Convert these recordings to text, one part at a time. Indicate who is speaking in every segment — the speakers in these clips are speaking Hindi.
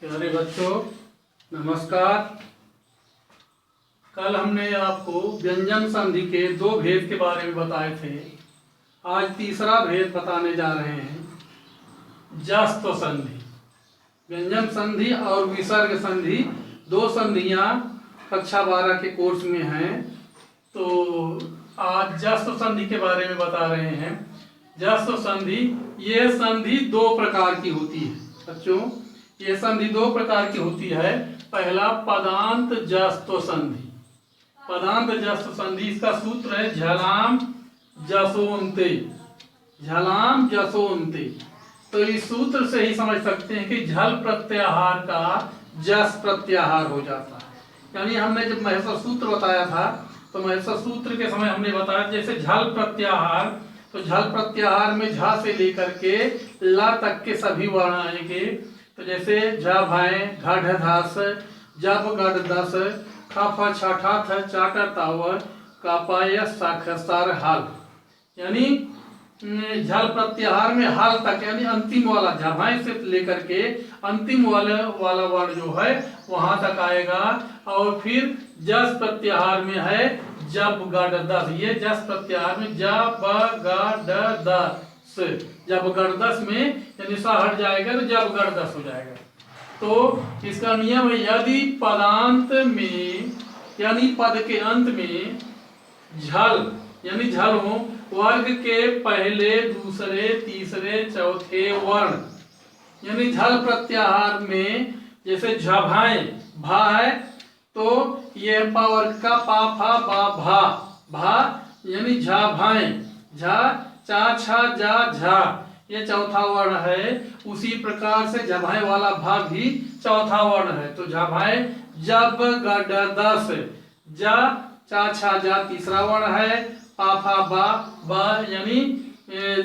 Speaker 1: प्यारे बच्चों नमस्कार। कल हमने आपको व्यंजन संधि के दो भेद के बारे में बताए थे। आज तीसरा भेद बताने जा रहे हैं। जस्त्व संधि, व्यंजन संधि और विसर्ग संधि दो संधियां कक्षा 12 के कोर्स में हैं। तो आज जस्त्व संधि के बारे में बता रहे हैं। जस्त्व संधि ये संधि दो प्रकार की होती है बच्चों। ये संधि दो प्रकार की होती है। पहला पदांत जस्त्व संधि। पदांत जस्त्व संधि इसका सूत्र है झलाम जसोन्ते। झलाम जसोन्ते। तो इस सूत्र से ही समझ सकते हैं कि झल प्रत्याहार का जस प्रत्याहार हो जाता है। यानी हमने जब महेश्वर सूत्र बताया था तो महेश्वर सूत्र के समय हमने बताया जैसे झल प्रत्याहार, तो झल प्रत्याहार में झा से लेकर के ला तक के सभी वर्ण आएंगे। तो जैसे झ भाए घ धास जब गढ़ दस खफ छठा थ चाट ताव कापाय साख सार हाल। यानी झल प्रत्याहार में हाल तक यानी अंतिम वाला झभाए से लेकर के अंतिम वाला वर्ण जो है वहां तक आएगा। और फिर जस प्रत्याहार में है जब गढ़ दस। ये जस प्रत्याहार में जब गढ़ दस, जब गढ़ दस में यानी सा हट जाएगा तो जब गढ़ दस हो जाएगा। तो इसका नियम है यदि पदांत में यानी पद के अंत में झल यानी झल हो वर्ग के पहले दूसरे तीसरे चौथे वर्ण यानी झल प्रत्याहार में जैसे झभाए भा है तो ये पा वर्ग का पा फा बा भा भा यानी झा भाए झा चा छा जा झा ये चौथा वर्ण है। उसी प्रकार से झभाए वाला भा भी चौथा वर्ण है। तो झभाए जब गढ़ दस जा चा छा जा तीसरा वर्ण है। पा फा बा बा यानी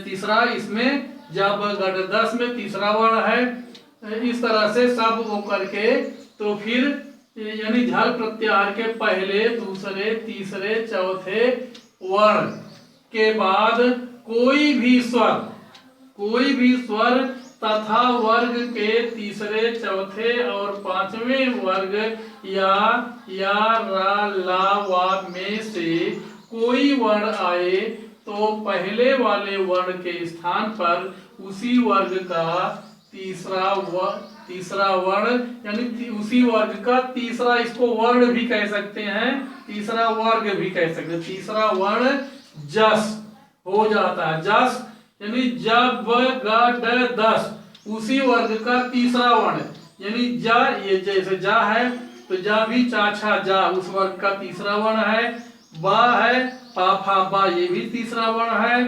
Speaker 1: तीसरा इसमें जब गढ़ दस में तीसरा वर्ण है। इस तरह से सब वो करके तो फिर यानी झल प्रत्याहार के पहले दूसरे तीसरे चौथे वर्ण के बाद कोई भी स्वर तथा वर्ग के तीसरे चौथे और पांचवें वर्ग या रा ला वा में से कोई वर्ण आए तो पहले वाले वर्ण के स्थान पर उसी वर्ग का तीसरा वर्ण यानी उसी वर्ग का तीसरा, इसको वर्ण भी कह सकते हैं, तीसरा वर्ग भी कह सकते हैं। तीसरा वर्ण जस हो जाता है। जस यानी जब गढ़ दस उसी वर्ग का तीसरा वर्ण यानी जा, ये जैसे जा है तो जा भी चा छा जा उस वर्ग का तीसरा वर्ण है। बा है पा फा बा ये भी तीसरा वर्ण है।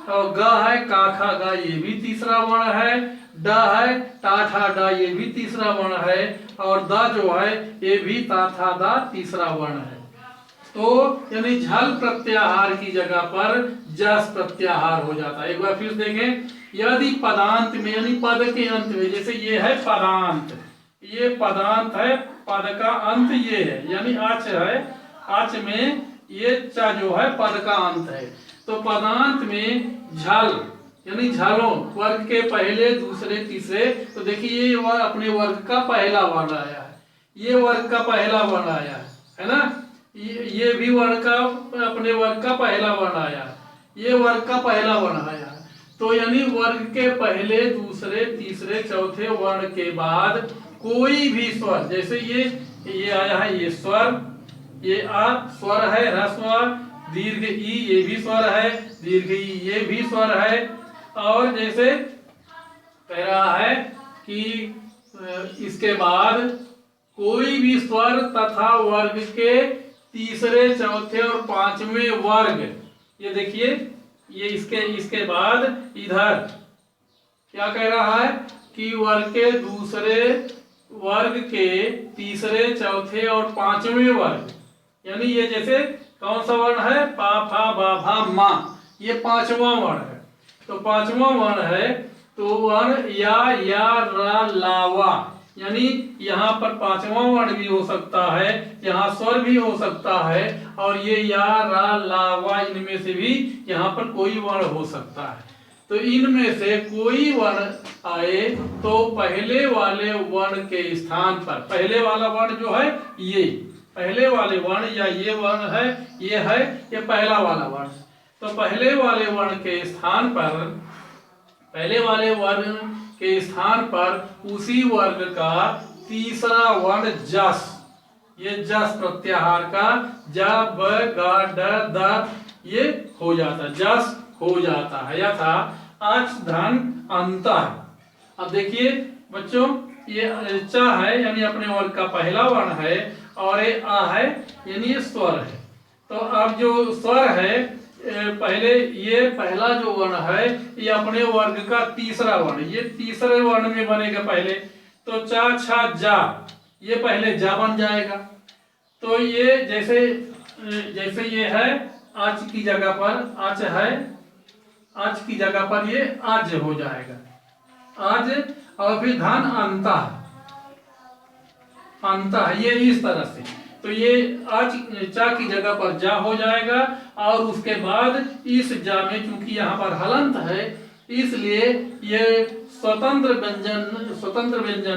Speaker 1: और ग है का खा गा ये भी तीसरा वर्ण है। ड है टा ठा डा ये भी तीसरा वर्ण है। और द जो है ये भी ता था दा तीसरा वर्ण है। तो यानी झल प्रत्याहार की जगह पर जस प्रत्याहार हो जाता है। एक बार फिर देखें, यदि पदांत में यानी पद के अंत में जैसे ये है पदांत, ये पदांत है, पद का अंत ये है यानी आच है, आच में ये चा जो है पद का अंत है। तो पदांत में झल यानी झलों वर्ग के पहले दूसरे तीसरे, तो देखिए ये अपने वर्ग का पहला वर्ण आया है, ये वर्ग का पहला वर्ण आया है ना। ये भी वर्ण का अपने वर्ग का पहला वर्ण आया है, ये वर्ग का पहला वर्ण आया है। तो यानी वर्ग के पहले दूसरे तीसरे चौथे वर्ण के बाद कोई भी स्वर, जैसे ये आया है ये स्वर, ये आ स्वर है, ह्रस्व दीर्घ ई ये भी स्वर है, दीर्घ ई ये भी स्वर है। और जैसे कह रहा है कि इसके बाद कोई भी स्वर तथा वर्ग के तीसरे चौथे और पांचवें वर्ग, ये देखिए ये इसके बाद इधर क्या कह रहा है कि वर्ग के दूसरे वर्ग के तीसरे चौथे और पांचवें वर्ग यानी ये जैसे कौन सा वर्ण है पा फा बा भा मा, ये पांचवा वर्ण है। तो पांचवा वर्ण है तो वर्ण या रा ला वा यानी यहाँ पर पांचवा वर्ण भी हो सकता है, यहाँ स्वर भी हो सकता है। और ये या रा ला वा इनमें से भी यहाँ पर कोई वर्ण हो सकता है। तो इनमें से कोई वर्ण आए तो पहले वाले वर्ण के स्थान पर, पहले वाला वर्ण जो है ये पहले वाले वर्ण या ये वर्ण है, ये पहला वाला वर्ण, तो पहले वाले वर्ण के स्थान पर, पहले वाले वर्ण के स्थान पर उसी वर्ग का तीसरा वर्ण जस, ये जस प्रत्याहार का ज ब ग ड द ये हो जाता, जस हो जाता है, यथा अच धन अंतः। अब देखिए बच्चों, ये च है यानी अपने वर्ग का पहला वर्ण है, और ये आ है यानी ये स्वर है। तो अब जो स्वर है, पहले ये पहला जो वर्ण है ये अपने वर्ग का तीसरा वर्ण, ये तीसरे वर्ण में बनेगा पहले, तो चा छा जा, ये पहले जा बन जाएगा। तो ये जैसे ये है आज की जगह पर आज है, आज की जगह पर ये आज हो जाएगा, आज, और फिर धन अंतः ये इस तरह से, तो ये आज चा की जगह पर जा हो जाएगा, और उसके बाद इस जा में चूंकि यहाँ पर हलंत है इसलिए ये स्वतंत्र व्यंजन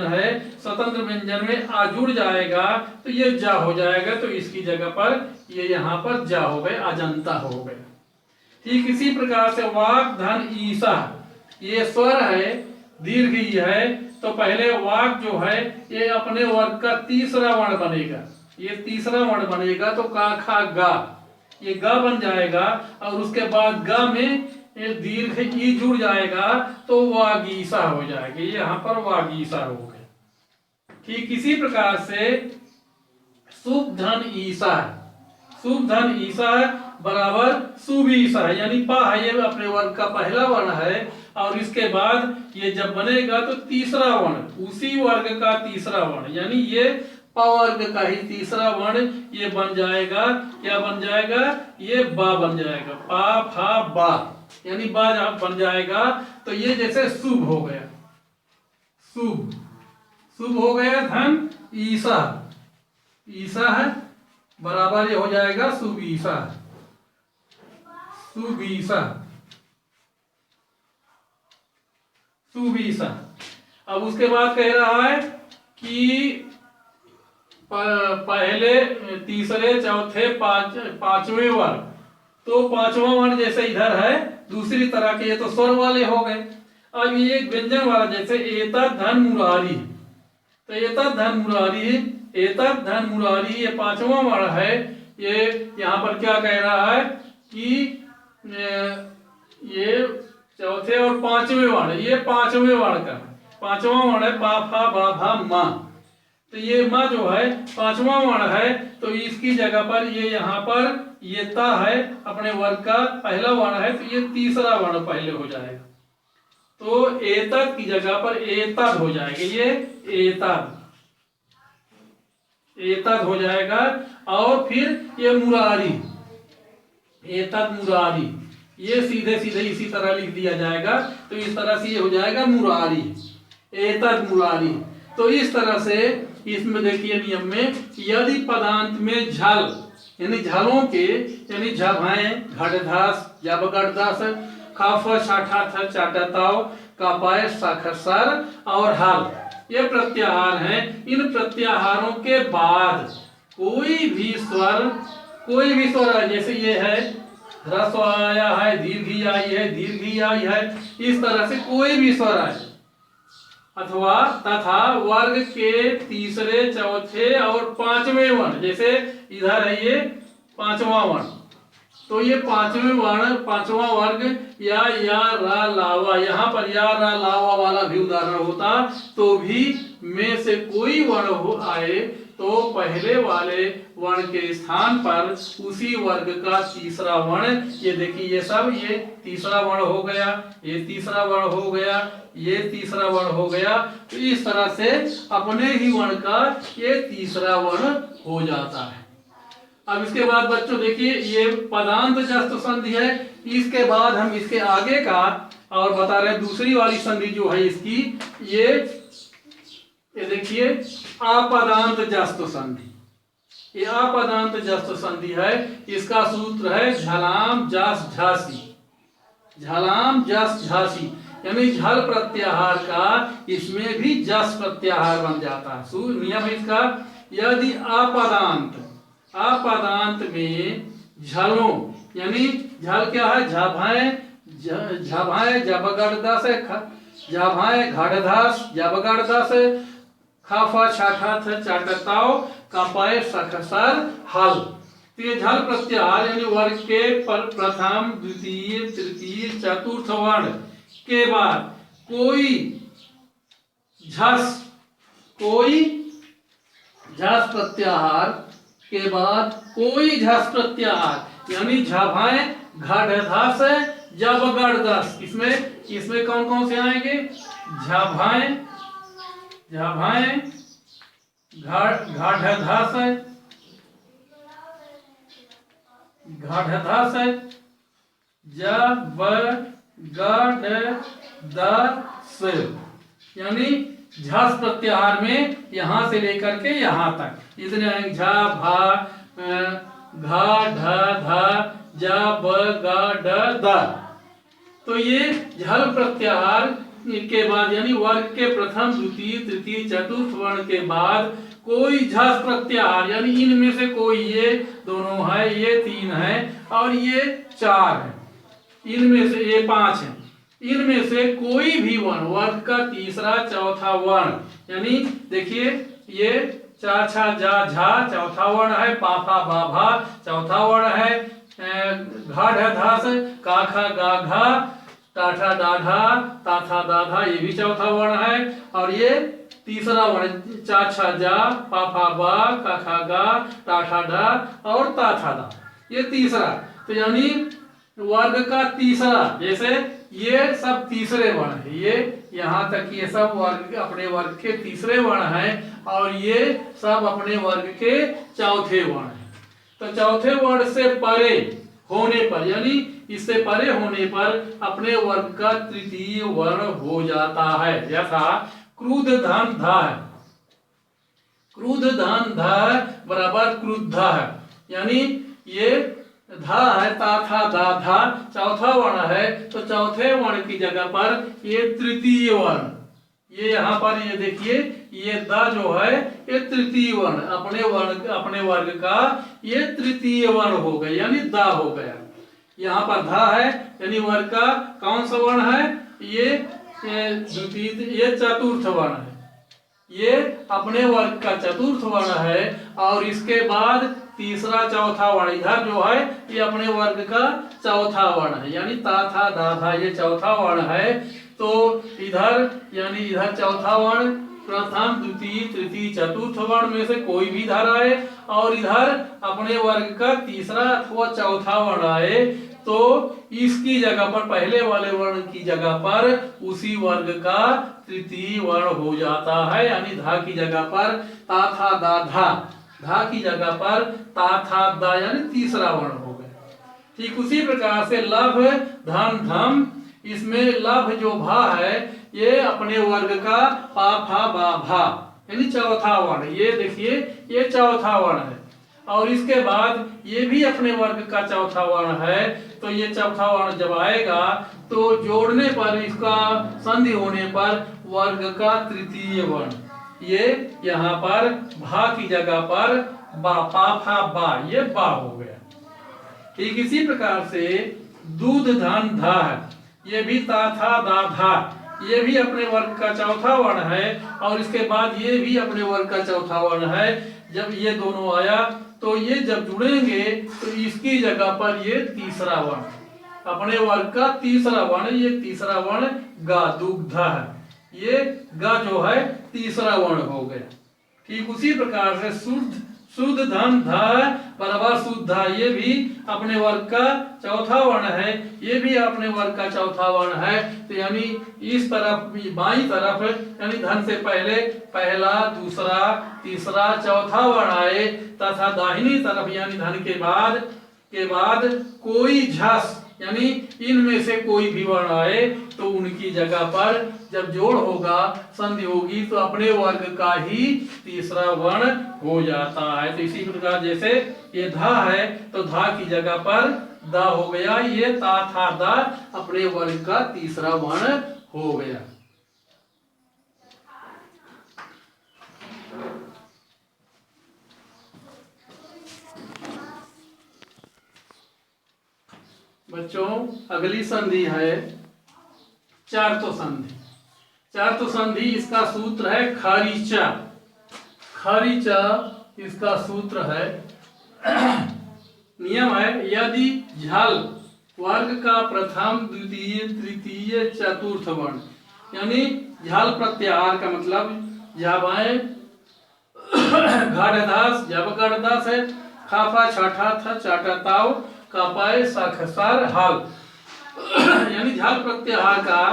Speaker 1: है, स्वतंत्र व्यंजन में आ जुड़ जाएगा तो ये जा हो जाएगा, तो इसकी जगह पर ये यहाँ पर जा हो गए, अजंता हो गया। ठीक इसी प्रकार से वाक धन ईसा, ये स्वर है, दीर्घ ई है, तो पहले वाक जो है ये अपने वर्ग का तीसरा वर्ण बनेगा, ये तीसरा वर्ण बनेगा, तो का खा गा, ये गा बन जाएगा, और उसके बाद गा में ये दीर्घ ई जुड़ जाएगा तो वागीसा हो जाएगा, ये यहाँ पर वागीसा हो गया। ठीक इसी प्रकार से शुभ धन ईसा है, शुभ धन ईसा बराबर शुभ ईसा है, यानी पा है, ये अपने वर्ग का पहला वर्ण है, और इसके बाद ये जब बनेगा तो तीसरा वर्ण, उसी वर्ग का तीसरा वर्ण, यानी ये पा वर्ग का ही तीसरा वर्ण ये बन जाएगा, क्या बन जाएगा, ये बा बन जाएगा, पा फा बा, यानी बा बन जाएगा। तो ये जैसे शुभ हो गया, शुभ शुभ हो गया, धन ईसा, ईसा है बराबर ये हो जाएगा शुभ ईसा, शुभ ईसा, शुभ ईसा। अब उसके बाद कह रहा है कि पहले तीसरे चौथे पांचवें वर्ण, तो पांचवा वर्ण जैसे इधर है दूसरी तरह के, ये तो स्वर वाले हो गए। अब ये एक व्यंजन वाला, जैसे एतत् धन मुरारी, तो एतत् धन मुरारी, एतत् धन मुरारी ये पांचवा वर्ण है, ये यहाँ पर क्या कह रहा है कि ये चौथे और पांचवें वर्ण, ये पांचवें वर्ण का पांचवा वर्ण है, पा फा बा भा मा, तो ये मा जो है पांचवा वर्ण है, तो इसकी जगह पर ये यहाँ पर ये ता है, अपने वर्ग का पहला वर्ण है, तो ये तीसरा वर्ण पहले हो जाएगा, तो एतत् की जगह पर एतद हो जाएगा, ये एतद हो जाएगा, और फिर ये मुरारी, एतद मुरारी, ये सीधे सीधे इसी तरह लिख दिया जाएगा, तो इस तरह से ये हो जाएगा मुरारी, एतद मुरारी। तो इस तरह से इसमें देखिए नियम में, यदि पदांत में झल यानी झलों के, यानी झभाएं, घटधास या बगड़दास, खाफ छाठा थ चाटताव, कापाय साखरसार और हाल, ये प्रत्याहार हैं। इन प्रत्याहारों के बाद कोई भी स्वर जैसे ये है ह्रस्व आया है, दीर्घी आई है, दीर्घी आई है, इस तरह से कोई भी स्वर आए, अथवा तथा वर्ग के तीसरे चौथे और पांचवें वर्ण, जैसे इधर है ये पांचवा वर्ण, तो ये पांचवा वर्ग या रा लावा, यहाँ पर या रा लावा वाला भी उदाहरण होता, तो भी में से कोई वर्ण हो आए तो पहले वाले वर्ण के स्थान पर उसी वर्ग का तीसरा वर्ण, ये देखिए ये सब, ये तीसरा वर्ण हो गया, ये तीसरा वर्ण हो गया, ये तीसरा वर्ण हो गया, तो इस तरह से अपने ही वर्ण का ये तीसरा वर्ण हो जाता है। अब इसके बाद बच्चों देखिए ये पदांत जस्त संधि है, इसके बाद हम इसके आगे का और बता रहे हैं दूसरी वाली संधि जो है इसकी, ये देखिए अपदांत जस्त संधि, ये अपदांत जस्त संधि है, इसका सूत्र है झलाम जस झांसी, झलाम जस झांसी, यानी झल प्रत्याहार का इसमें भी जस प्रत्याहार बन जाता है। नियम है इसका, यदि अपदांत में झलों, यानी झल क्या है, झभाए जबगड़दस झभाए घड़धस जबगड़दस खाफा छाठा चाटताओ कपाए सखसर हल। तो ये झल प्रत्याहार यानी वर्ग के प्रथम द्वितीय तृतीय चतुर्थ वर्ण के बाद कोई झस प्रत्याहार के बाद कोई झस प्रत्याहार यानी झभाए घड़धस जबगड़दस। इसमें कौन कौन से आएंगे, झभाए घड़धस जबगड़दस, यानी झस प्रत्याहार में यहां से लेकर के यहां तक इतने आएंगे, झ भा घ ढ ध ज ब ग ड द। तो ये झल प्रत्याहार के बाद यानी वर्ग के प्रथम द्वितीय तृतीय चतुर्थ वर्ण के बाद कोई झस प्रत्याहार यानी इनमें से कोई, ये दोनों है, ये 3 है और ये 4 है, इनमें से ये 5 है, इनमें से कोई भी वर्ण वर्ग का तीसरा चौथा वर्ण यानी देखिए ये चा छा जा झा चौथा वर्ण है, पाफा बाभा चौथा वर्ण है, घा ढ धास का खा गा घा टाठा डाढ़ा ताथा दाधा ये भी चौथा वर्ण है, और ये तीसरा वर्ण चा छा जा पाफा बा का खा गा टाठा डा और ताथा दा, ये तीसरा। तो यानी वर्ग का तीसरा, जैसे ये सब तीसरे वर्ण है, ये यहाँ तक ये सब वर्ग अपने वर्ग के तीसरे वर्ण हैं और ये सब अपने वर्ग के चौथे वर्ण हैं। तो चौथे वर्ण से परे होने पर यानी इससे परे होने पर अपने वर्ग का तृतीय वर्ण हो जाता है। यथा क्रुद्ध धन ध है, क्रुद्ध धन ध बराबर क्रुद्ध है, यानी ये धा है ताथा दाधा चौथा वर्ण है, तो चौथे वर्ण की जगह पर ये तृतीय वर्ण, ये यहाँ पर ये देखिए ये द जो है ये तृतीय वर्ण अपने वर्ग का ये तृतीय वर्ण हो गया यानी द हो गया। यहाँ पर धा है यानी वर्ग का कौन सा वर्ण है, ये चतुर्थ वर्ण है, ये अपने वर्ग का चतुर्थ वर्ण है और इसके बाद तीसरा चौथा वर्ण इधर जो है ये अपने वर्ग का चौथा वर्ण है यानी ताथा दाधा ये चौथा वर्ण है। तो इधर यानी इधर चौथा वर्ण प्रथम द्वितीय तृतीय चतुर्थ वर्ण में से कोई भी इधर आए और इधर अपने वर्ग का तीसरा अथवा चौथा वर्ण आए तो इसकी जगह पर पहले वाले वर्ण की जगह पर उसी वर्ग का तृतीय वर्ण हो जाता है, यानी धा की जगह पर ताथा दाधा, धा की जगह पर ताथा दा यानी तीसरा वर्ण हो गया। ठीक उसी प्रकार से लभ धन धम, इसमें लभ जो भा है ये अपने वर्ग का पा फा बा भा यानी चौथा वर्ण, ये देखिए ये चौथा वर्ण है और इसके बाद ये भी अपने वर्ग का चौथा वर्ण है। तो ये चौथा वर्ण जब आएगा तो जोड़ने पर इसका संधि होने पर वर्ग का तृतीय वर्ण, ये यहाँ पर भा की जगह पर बा पा फा बा ये बा हो गया। ठीक इसी प्रकार से दूध धन धा है, ये भी ता था दा था, ये भी अपने वर्ग का चौथा वर्ण है और इसके बाद ये भी अपने वर्ग का चौथा वर्ण है। जब ये दोनों आया तो ये जब जुड़ेंगे तो इसकी जगह पर ये तीसरा वर्ण, अपने वर्ग का तीसरा वर्ण, ये तीसरा वर्ण गा दुग्ध है, ये गा जो है तीसरा वर्ण हो गया। ठीक उसी प्रकार से शुद्ध धन ध बराबर शुद्ध, ये भी अपने वर्ग का चौथा वर्ण है, ये भी अपने वर्ग का चौथा वर्ण है। तो यानी इस तरफ बाईं तरफ यानी धन से पहले पहला दूसरा तीसरा चौथा वर्ण आए तथा दाहिनी तरफ यानी धन के बाद कोई झस यानी इनमें से कोई भी वर्ण आए तो उनकी जगह पर जब जोड़ होगा संधि होगी तो अपने वर्ग का ही तीसरा वर्ण हो जाता है। तो इसी प्रकार जैसे ये धा है तो धा की जगह पर दा हो गया, ये ता था दा अपने वर्ग का तीसरा वर्ण हो गया। बच्चों अगली संधि है चार्तो संधि। चार्तो संधि इसका सूत्र है खारीचा। खारीचा इसका सूत्र है। नियम है यदि झल वर्ग का प्रथम द्वितीय तृतीय चतुर्थ वर्ण, यानी झल प्रत्याहार का मतलब जाबाएं घाटदास जब गढ़दास है खाफा छाठा था चाटा ताव कापाए साखसार हाल, यानी झल प्रत्याहार का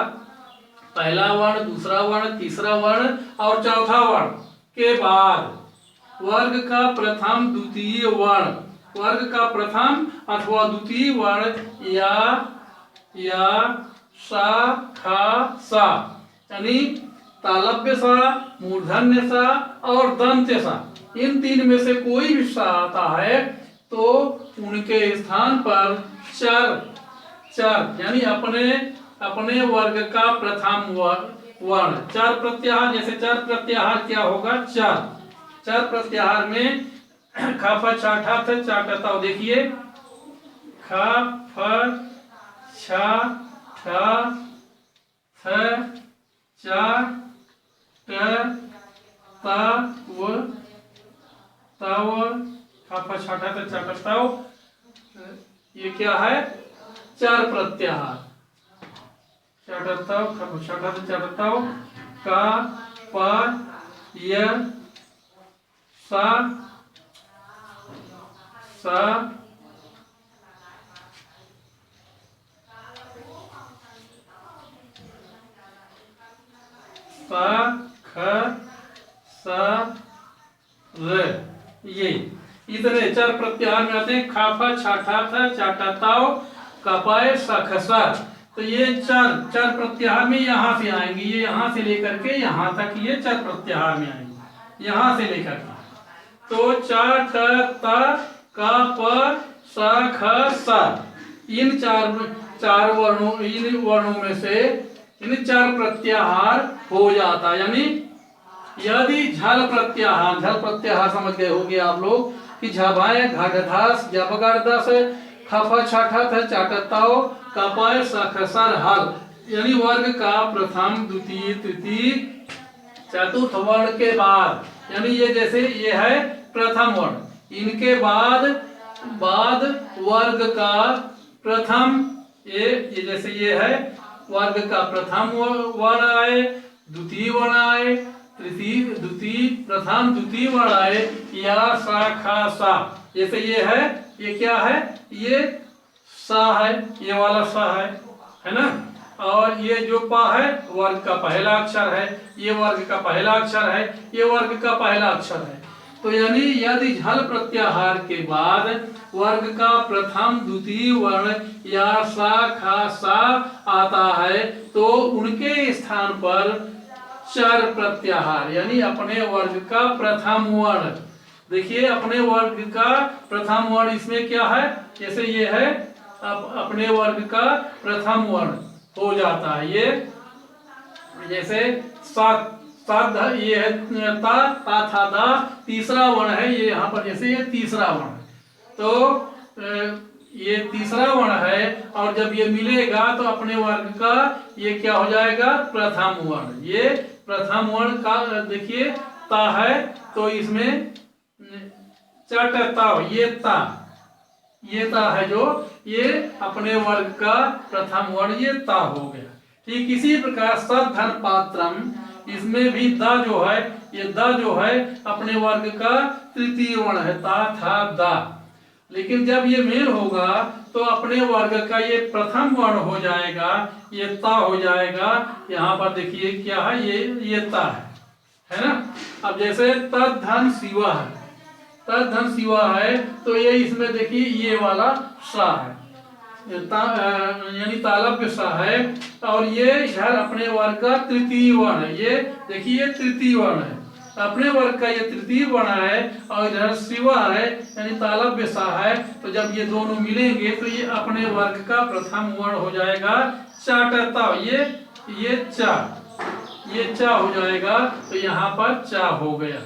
Speaker 1: पहला वर्ण दूसरा वर्ण तीसरा वर्ण और चौथा वर्ण के बाद वर्ग का प्रथम द्वितीय वर्ण, वर्ग का प्रथम अथवा द्वितीय वर्ण या सा खा सा, यानी तालव्य सा मूर्धन्य सा और दंत्य सा, इन तीन में से कोई भी सा आता है तो उनके स्थान पर चर यानी अपने वर्ग का प्रथम वर्ण चार प्रत्याहार। जैसे चार प्रत्याहार क्या होगा, चार प्रत्याहार में खा फ छा ठा थ चाटता, देखिए खा फ छा ठा थ चा ट ता व ताव खा फ छा ठा थ चाटताव, ये क्या है चार प्रत्याहार। चाटताव खा फ छा ठा थ चाटताव का प य सा सा सा ख सा र, ये इतने चार प्रत्याहार में आते हैं। खाफा छाठा था चाटा ताव कपाए सखसा, तो ये चार प्रत्याहार में यहाँ से आएंगे, ये यहाँ से लेकर के यहाँ तक ये चार प्रत्याहार में आएंगे, यहाँ से लेकर के तो चा ट ता का प सा ख सा, इन चार वर्णों इन वर्णों में से इन चार प्रत्याहार हो जाता है। यानी यदि झल प्रत्याहार समझ गए होंगे आप लोग कि झबाए घाघधास जबगढ़दास खफा छाठा था चाटताओ कपाए सखसर हाल, यानी वर्ग का प्रथम द्वितीय तृतीय चतुर्थ वर्ण के बाद, यानी ये जैसे ये है प्रथम वर्ण, इनके बाद वर्ग का प्रथम ये जैसे ये है वर्ग का प्रथम वर्ण आए, द्वितीय वर्ण आए, द्वितीय प्रथम द्वितीय वर्ण आए या सा खा सा, जैसे ये है, ये क्या है, ये सा है, ये वाला सा है ना, और ये जो पा है वर्ग का पहला अक्षर है, ये वर्ग का पहला अक्षर है, ये वर्ग का पहला अक्षर है। तो यानी यदि झल प्रत्याहार के बाद वर्ग का प्रथम द्वितीय वर्ण या सा खा सा आता है तो उनके स्थान पर चर प्रत्याहार, यानी अपने वर्ग का प्रथम वर्ण, देखिए अपने वर्ग का प्रथम वर्ण इसमें क्या है, जैसे ये है अपने वर्ग का प्रथम वर्ण हो जाता है। ये जैसे सात ये है ता था दा, तीसरा वर्ण है ये यहाँ पर, जैसे ये तीसरा वर्ण है तो ये तीसरा वर्ण है, और जब ये मिलेगा तो अपने वर्ग का ये क्या हो जाएगा प्रथम वर्ण। ये प्रथम वर्ण का देखिए ता है तो इसमें चटता, ये ता है जो ये अपने वर्ग का प्रथम वर्ण ये ता हो गया। ठीक इसी प्रकार सद्धन पात्रम, इसमें भी दा जो है, ये दा जो है अपने वर्ग का तृतीय वर्ण है, ता था दा, लेकिन जब ये मेल होगा तो अपने वर्ग का ये प्रथम वर्ण हो जाएगा, ये ता हो जाएगा। यहाँ पर देखिए क्या है, ये ता है ना। अब जैसे तद्धन शिवा है, तद्धन शिवा है तो ये इसमें देखिए ये वाला सा है, यानी तालव्य सा है, और ये इधर अपने वर्ग का तृतीय वर्ण है, ये देखिए तृतीय वर्ण है, अपने वर्ग का ये तृतीय वर्ण है, और इधर शिवा है यानी तालव्य सा है, तो जब ये दोनों मिलेंगे तो ये अपने वर्ग का प्रथम वर्ण हो जाएगा चाटता, ये ये चा, ये चा हो जाएगा, तो यहाँ पर चा हो गया।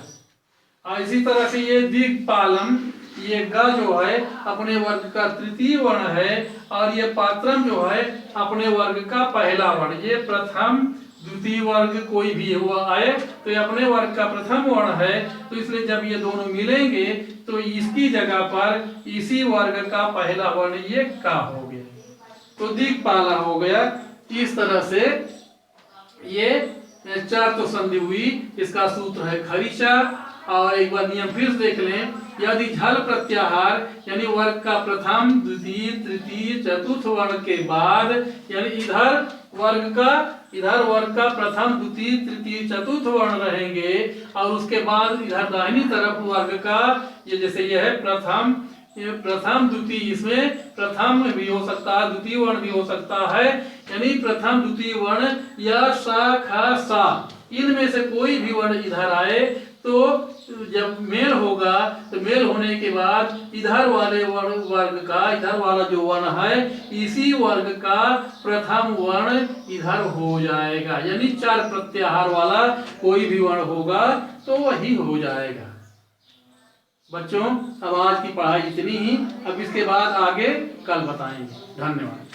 Speaker 1: और इसी तरह से ये दिक्पालम, ये ग जो है अपने वर्ग का तृतीय वर्ण है, और ये पात्रम जो है अपने वर्ग का पहला वर्ण। ये प्रथम द्वितीय वर्ग कोई भी हुआ आए तो ये अपने वर्ग का प्रथम वर्ण है, तो इसलिए जब ये दोनों मिलेंगे तो इसकी जगह पर इसी वर्ग का पहला वर्ण ये का हो गया, तो दिक्पाला हो गया। इस तरह से ये चार तो संधि हुई, इसका सूत्र है खरीचा। और एक बार नियम फिर से देख लें, यदि झल प्रत्याहार यानी वर्ग का प्रथम द्वितीय तृतीय चतुर्थ वर्ण के बाद, यानी इधर वर्ग का प्रथम द्वितीय तृतीय चतुर्थ वर्ण रहेंगे, और उसके बाद इधर दाहिनी तरफ वर्ग का, ये जैसे ये है प्रथम द्वितीय, इसमें प्रथम भी हो सकता है द्वितीय वर्ण भी हो सकता है, यानी प्रथम द्वितीय वर्ण या सा खा सा, इनमें से कोई भी वर्ण इधर आए तो जब मेल होगा तो मेल होने के बाद इधर वाले वर्ग का, इधर वाला जो वर्ण है इसी वर्ग का प्रथम वर्ण इधर हो जाएगा, यानी चार प्रत्याहार वाला कोई भी वर्ण होगा तो वही हो जाएगा। बच्चों अब आज की पढ़ाई इतनी ही, अब इसके बाद आगे कल बताएंगे। धन्यवाद।